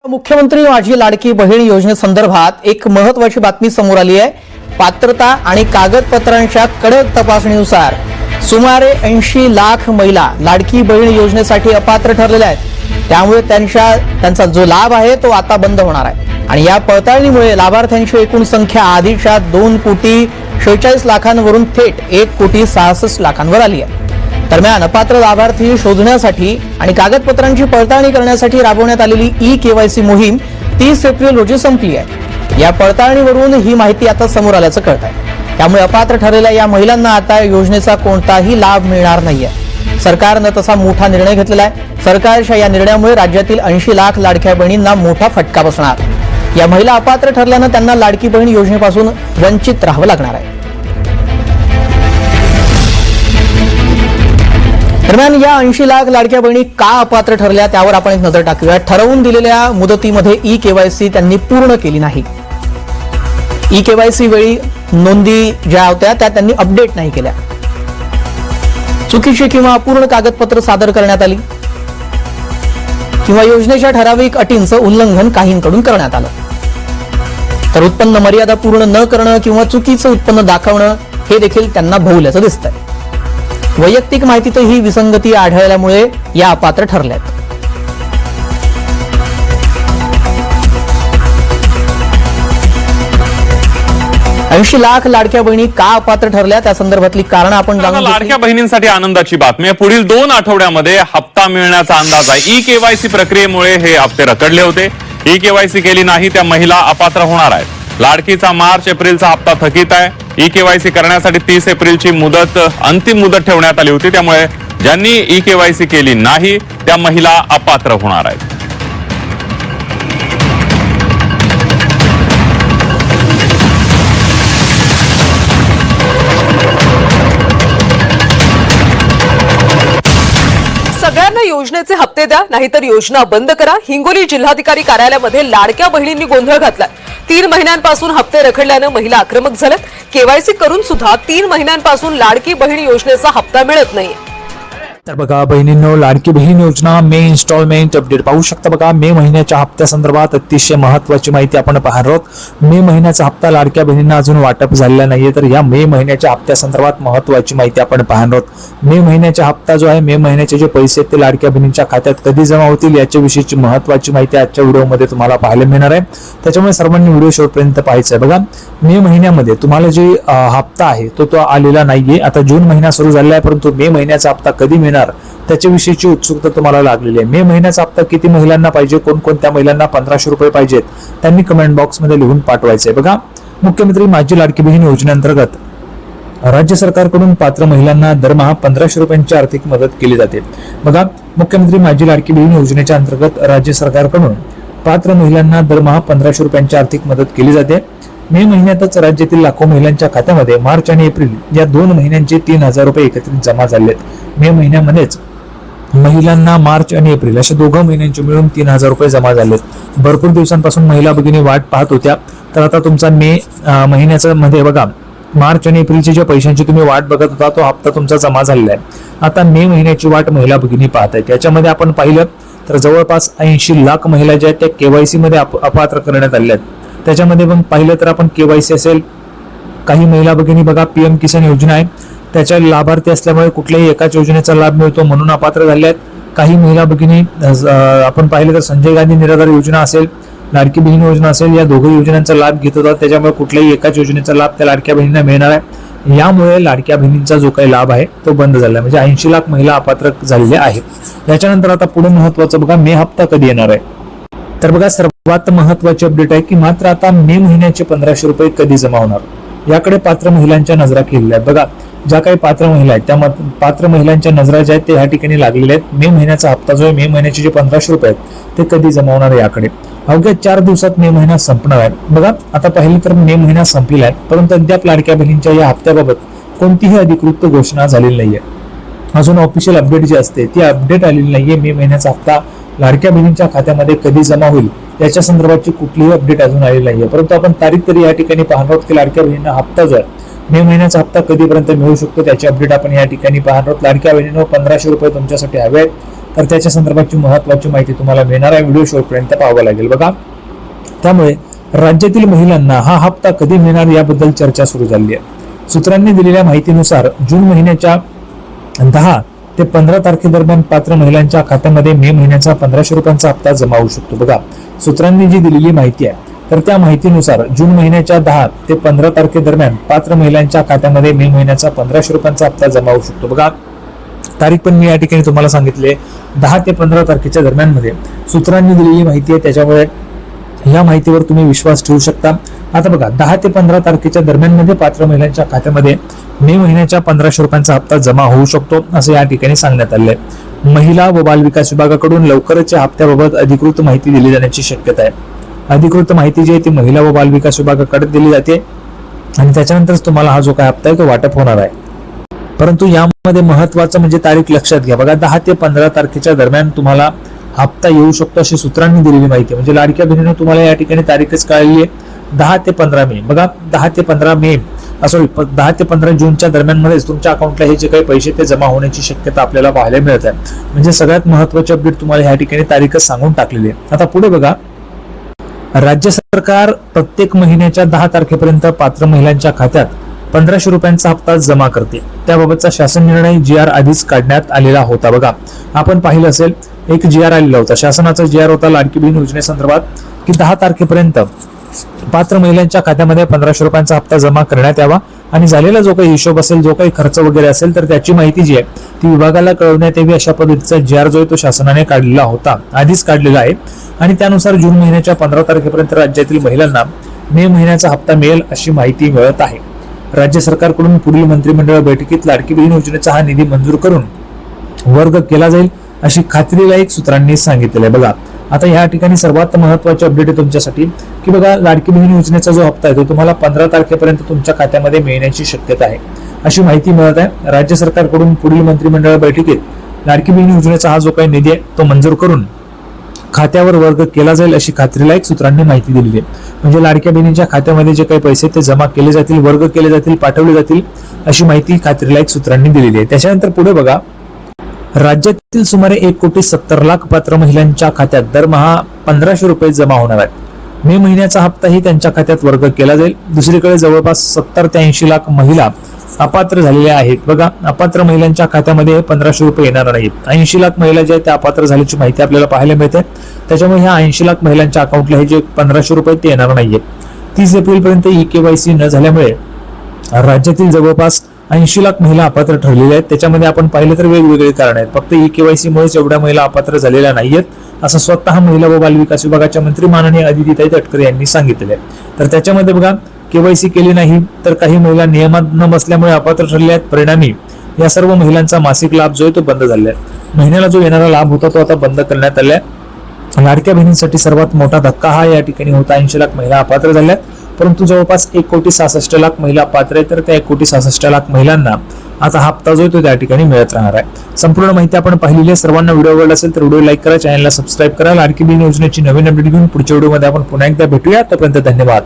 मुख्यमंत्री माझी लाडकी बहीण योजनेसंदर्भात एक महत्त्वाची बातमी समोर आली आहे। पात्रता आणि कागदपत्रांच्या कडक तपासणीनुसार सुमारे 80 लाख महिला लाडकी बहीण योजनेसाठी अपात्र ठरलेल्या आहेत। त्यामुळे त्यांचा जो लाभ आहे तो आता बंद होणार आहे आणि या पडताळणीमुळे लाभार्थ्यांची एकूण संख्या आधीच्या 2,46 लाखांवरून थेट 1,66 लाखांवर आली आहे। दरम्यान अपात्र लाभार्थी शोधण्यासाठी आणि कागदपत्रांची पडताळणी करण्यासाठी राबवण्यात आलेली ई-केवायसी मोहीम 30 एप्रिल रोजी संपली आहे। या पडताळणीवरून ही माहिती आता समोर आल्याचं कळत आहे। त्यामुळे अपात्र ठरलेल्या या महिलांना आता योजनेचा कोणताही लाभ मिळणार नाहीये। सरकारनं तसा मोठा निर्णय घेतलेला आहे। सरकारच्या या निर्णयामुळे राज्यातील 80 लाख लाडक्या बहिणींना मोठा फटका बसणार। या महिला अपात्र ठरल्यानं त्यांना लाडकी बहीण योजनेपासून वंचित राहावं लागणार आहे। दरम्यान या 80 लाख लाडक्या बहिणी का अपात्र ठरल्या त्यावर आपण एक नजर टाकूया। ठरवून दिलेल्या मुदतीमध्ये ई-केवायसी त्यांनी पूर्ण केली नाही। ई-केवायसी वेळी नोंदी ज्या होत्या त्या त्यांनी अपडेट नाही केल्या। चुकीची किंवा अपूर्ण कागदपत्र सादर करण्यात आली किंवा योजनेच्या ठराविक अटींचं उल्लंघन काहींकडून करण्यात आलं। तर उत्पन्न मर्यादा पूर्ण न करणं किंवा चुकीचं उत्पन्न दाखवणं हे देखील त्यांना भोवल्याचं दिसतंय। वैयक्तिक माहितीतही विसंगती आढळल्यामुळे या अपात्र ठरल्यात। ऐंशी लाख लाडक्या बहिणी का अपात्र ठरल्या त्या संदर्भातली कारण आपण जाणून घेतली। लाडक्या बहिणींसाठी आनंदाची बातमी आहे। पुढील 2 आठवड्यामध्ये हप्ता मिळण्याचा अंदाज आहे। ई-केवायसी प्रक्रियेमुळे हे हप्ते रखडले होते। ई-केवायसी केली नाही त्या महिला अपात्र होणार आहेत। लाडकीचा मार्च एप्रिलचा हप्ता थकीत आहे। ई-केवायसी करण्यासाठी 30 एप्रिलची अंतिम मुदत ठेवण्यात आली होती। त्यामुळे ज्यांनी ई-केवायसी केली नाही त्या महिला अपात्र होणार आहेत। सगळ्यांना योजनेचे हप्ते द्या, नाहीतर योजना बंद करा। हिंगोली जिल्हाधिकारी कार्यालयामध्ये लाडक्या बहिणींनी गोंधळ घातलाय। 3 महिन्यांपासून हप्ते रखडल्यानं महिला आक्रमक झाल्यात। केवायसी करून सुद्धा 3 महिन्यांपासून लाडकी बहीण योजनेचा हप्ता मिळत नाही। तर बघा बहिणींनो, लाडकी बहीण योजना मे इन्स्टॉलमेंट अपडेट पाहू शकता। बघा मे महिन्याच्या हप्त्या संदर्भात अतिशय महत्त्वाची माहिती आपण पाहणार आहोत। मे महिन्याचा हप्ता लाडक्या बहिणींना अजून वाटप झालेला नाहीये, तर या मे महिन्याच्या हप्त्या संदर्भात महत्त्वाची माहिती आपण पाहणार आहोत। मे महिन्याचा हप्ता जो आहे, मे महिन्याचे जे पैसे ते लाडक्या बहिणींच्या खात्यात कधी जमा होतील याच्याविषयीची महत्त्वाची माहिती आजच्या व्हिडिओमध्ये तुम्हाला पाहायला मिळणार आहे। त्याच्यामुळे सर्वांनी व्हिडिओ शेवटपर्यंत पाहायचा आहे। बघा मे महिन्यामध्ये तुम्हाला जे हप्ता आहे तो आलेला नाहीये। आता जून महिना सुरू झालेला आहे, परंतु मे महिन्याचा हप्ता कधी मिळणार त्याच्याविषयीची उत्सुकता तुम्हाला लागलेली आहे। मे महिन्याचा हप्ता किती महिलांना पाहिजे, कोणकोणत्या महिलांना 1500 रुपये पाहिजेत त्यांनी कमेंट बॉक्स मध्ये लिहून पाठवायचे। बघा मुख्यमंत्री माझी लाडकी बहीण योजनेअंतर्गत राज्य सरकारकडून पात्र महिलांना दरमहा 1500 रुपयांची आर्थिक मदत केली जाते। बघा मुख्यमंत्री माझी लाडकी बहीण योजनेच्या अंतर्गत राज्य सरकारकडून पात्र महिलांना दरमहा 1500 रुपयांची आर्थिक मदत केली जाते। मे महिन्यातच राज्यातील लाखो महिलांच्या खात्यामध्ये मार्च आणि एप्रिल या 2 महिन्यांचे 3000 रुपये एकत्रित जमा झालेत। मे महिन्यामध्येच महिलांना मार्च आणि एप्रिल अशा 2 महिन्यांचे मिळून 3000 रुपये जमा झालेत। भरपूर दिवसांपासून महिला भगिनी वाट पाहत होत्या, तर आता तुमचा मे महिन्याचा मध्ये बघा मार्च आणि एप्रिलच्या ज्या पैशांची तुम्ही वाट बघत होता तो हप्ता तुमचा जमा झालेला आहे। आता मे महिन्याची वाट महिला भगिनी पाहत आहेत। याच्यामध्ये आपण पाहिलं तर जवळपास 80 लाख महिला ज्या आहेत त्या केवायसी मध्ये अपात्र करण्यात आल्या आहेत। त्याच्यामध्ये पण पाहिलं तर आपण केवायसी असेल, काही महिला भगिनी बघा पीएम किसान योजना आहे त्याच्या लाभार्थी असल्यामुळे कुठल्याही एकाच योजनेचा लाभ मिळतो म्हणून अपात्र झाले आहेत। काही महिला भगिनी आपण पाहिलं तर संजय गांधी निराधार योजना असेल, लाडकी बहीण योजना असेल, या दोघी योजनांचा लाभ घेत होता। त्याच्यामुळे कुठल्याही एकाच योजनेचा लाभ त्या लाडक्या बहिणींना मिळणार आहे। यामुळे लाडक्या बहिणींचा जो काही लाभ आहे तो बंद झाला आहे, म्हणजे 80 लाख महिला अपात्र झालेल्या आहेत। याच्यानंतर आता पुढे महत्वाचं बघा मे हप्ता कधी येणार आहे। तर बघा सर्वात महत्वाची अपडेट आहे की मात्र आता मे महिन्याचे 1500 रुपये कधी जमा होणार याकडे पात्र महिलांच्या नजरा केलेल्या आहेत। बघा ज्या काही पात्र महिला आहेत त्या पात्र महिलांच्या नजरा ज्या आहेत ते ह्या ठिकाणी लागलेल्या आहेत। मे महिन्याचा हप्ता जो आहे, मे महिन्याचे जे 1500 रुपये आहेत ते कधी जमा होणार याकडे अवघ्या 4 दिवसात मे महिना संपणार आहे। बघा आता पाहिलं तर मे महिना संपलेला आहे, परंतु अद्याप लाडक्या बहिणींच्या या हप्त्याबाबत कोणतीही अधिकृत घोषणा झालेली नाहीये। अजून ऑफिशियल अपडेट जी असते ती अपडेट आलेली नाहीये। मे महिन्याचा हप्ता लाडक्या बहिणींच्या खात्यामध्ये कधी जमा होईल याच्या संदर्भाची कुठलीही अपडेट अजून आलेली नाहीये, परंतु आपण तारीख तरी या ठिकाणी पाहणार आहोत की लाडक्या बहिणींना हप्ता जो आहे मे महिन्याचा हप्ता कधीपर्यंत मिळू शकतो त्याची अपडेट आपण या ठिकाणी पाहणार आहोत। लाडक्या बहिणींनो 1500 रुपये तुमच्यासाठी हवे आहेत। तर त्याच्या संदर्भाची महत्वाची माहिती तुम्हाला मिळणार आहे. व्हिडिओ शेवटपर्यंत पाहावं लागेल बघा. त्यामुळे राज्यातील महिलांना हा हप्ता कधी मिळणार याबद्दल चर्चा सुरू झाली आहे. सूत्रांनी दिलेल्या माहितीनुसार जून महिन्याच्या 10 ते 15 तारखेदरम्यान पात्र महिलांच्या खात्यामध्ये मे महिन्याचा 1500 रुपयांचा हप्ता जमा होऊ शकतो. बघा, सूत्रांनी जी दिलेली माहिती आहे तर त्या माहितीनुसार जून महिन्याच्या 10 ते 15 तारखेदरम्यान पात्र महिलांच्या खात्यामध्ये मे महिन्याचा 1500 रुपयांचा हप्ता जमा होऊ शकतो. बघा, तारीख पण मी या ठिकाणी तुम्हाला सांगितले 10 ते 15 तारखेच्या दरम्यान मध्ये सूत्रांनी दिलेली माहिती आहे, त्याच्यामुळे या माहितीवर तुम्ही विश्वास ठेवू शकता. आता बघा, 10 ते 15 तारखेच्या दरम्यान मध्ये पात्र महिलांच्या खात्यामध्ये मे महिन्याच्या 1500 रुपयांचा हप्ता जमा होऊ शकतो असं या ठिकाणी सांगण्यात आले. महिला व बाल विकास विभागाकडून लवकरच या हप्त्याबाबत अधिकृत माहिती दिली जाण्याची शक्यता आहे. अधिकृत माहिती जी आहे ती महिला व बाल विकास विभागाकडे दिली जाते आणि त्याच्यानंतरच तुम्हाला हा जो काय हप्ता आहे तो वाटप होणार आहे. परंतु यामध्ये महत्वाचं म्हणजे तारीख लक्षात घ्या. बघा, 10 ते 15 तारखेच्या दरम्यान तुम्हाला हप्ता येऊ शकतो अशी सूत्रांनी दिलेली माहिती. म्हणजे लाडक्या बहिणीने तुम्हाला या ठिकाणी तारीखच कळली आहे 10 ते 15 मे. बघा, 10 ते 15 मे 10 ते 15 जूनच्या दरम्यान मध्येच तुमच्या अकाउंटला हे जे काही पैसे ते जमा होण्याची शक्यता आपल्याला पाहायला मिळत आहे. म्हणजे सगळ्यात महत्वाची अपडेट तुम्हाला या ठिकाणी तारीखच सांगून टाकलेली आहे. आता पुढे बघा, राज्य सरकार प्रत्येक महिन्याच्या 10 तारखेपर्यंत पात्र महिलांच्या खात्यात 1500 रुपयांचा हप्ता जमा करते. त्याबाबतचा शासन निर्णय GR आधीच काढण्यात आलेला होता. बघा, आपण पाहिलं असेल एक GR आलेला होता, शासनाचा GR होता लाडकी बहीण योजनेसंदर्भात की 10 तारखेपर्यंत पात्र महिलांच्या खात्यामध्ये 1500 रुपयांचा हप्ता जमा करण्यात यावा आणि झालेला जो काही हिशोब असेल, जो काही खर्च वगैरे असेल तर त्याची माहिती जी आहे ती विभागाला कळवण्यात यावी अशा पद्धतीचा GR जो आहे तो शासनाने काढलेला होता, आधीच काढलेला आहे. आणि त्यानुसार जून महिन्याच्या 15 तारखेपर्यंत राज्यातील महिलांना मे महिन्याचा हप्ता मिळेल अशी माहिती मिळत आहे. राज्य सरकारकडून पुढील मंत्रिमंडळ बैठकीत लाडकी बहीण योजनेचा हा निधी मंजूर करून वर्ग केला जाईल अशी खात्रीलायक सूत्रांनी सांगितले. बघा, आता या ठिकाणी सर्वात महत्वाची अपडेट आहे तुमच्यासाठी की बघा, लाडकी बहीण योजनेचा जो हप्ता आहे तो तुम्हाला 15 तारखेपर्यंत तुमच्या खात्यामध्ये मिळण्याची शक्यता आहे अशी माहिती मिळत आहे. राज्य सरकारकडून पुढील मंत्रिमंडळ बैठकीत लाडकी बहीण योजनेचा हा जो काही निधी आहे तो मंजूर करून खात्यावर वर्ग केला जाईल अशी खात्रीलायक सूत्रांनी माहिती दिलेली आहे. म्हणजे लाडक्या बहिणीच्या खात्यामध्ये जे काही पैसे ते जमा केले जातील, वर्ग केले जातील, पाठवले जातील अशी माहिती खात्रीलायक सूत्रांनी दिलेली आहे. त्याच्यानंतर पुढे बघा, राज्यातील सुमारे 1,70,00,000 पात्र महिलांच्या खात्यात दरमहा 1500 रुपये जमा होणार आहेत. मे महिन्याचा हप्ताही त्यांच्या खात्यात वर्ग केला जाईल. दुसरीकडे जवळपास 70 ते 80 लाख महिला अपात्र झालेल्या आहेत. बघा, अपात्र महिलांच्या खात्यामध्ये 1500 रुपये येणार नाहीत. 80 लाख महिला ज्या आहेत त्या अपात्र झाल्याची माहिती आपल्याला पाहायला मिळते. त्याच्यामुळे ह्या 80 लाख महिलांच्या अकाउंटला हे जे 1500 रुपये ते येणार नाहीयेत. 30 एप्रिल पर्यंत EKYC न झाल्यामुळे राज्यातील जवळपास 80 लाख महिला अपात्र ठरलेल्या आहेत. त्याच्यामध्ये आपण पाहिलं तर वेगवेगळे कारण आहेत. फक्त EKYC मुळेच एवढ्या महिला अपात्र झालेल्या नाहीयेत असं स्वतः महिला व बाल विकास विभागाच्या मंत्री माननीय अदितीताई तटकरे यांनी सांगितले. तर त्याच्यामध्ये बघा, KYC केली नाही तर काही महिला नियमात न बसल्यामुळे अपात्र ठरल्या आहेत. परिणामी या सर्व महिलांचा मासिक लाभ जो आहे तो बंद झाला आहे. महिन्याला जो येणारा लाभ होता तो आता बंद करण्यात आलाय. लाडक्या बहिणींसाठी सर्वात मोठा धक्का हा या ठिकाणी होता. 80 लाख महिला अपात्र झाल्यात, परंतु जवळपास 1,66,00,000 महिला पात्र आहेत. तर त्या 1,66,00,000 महिलांना आता हप्ता जो आहे तो त्या ठिकाणी मिळत राहणार आहे. संपूर्ण माहिती आपण पाहिलेली आहे. सर्वांना व्हिडिओ आवडला असेल तर व्हिडिओ लाईक करा, चॅनलला सबस्क्राईब करा. लाडकी बहीण योजनेची नवीन अपडेट घेऊन पुढच्या व्हिडिओमध्ये आपण पुन्हा एकदा भेटूया. तोपर्यंत धन्यवाद.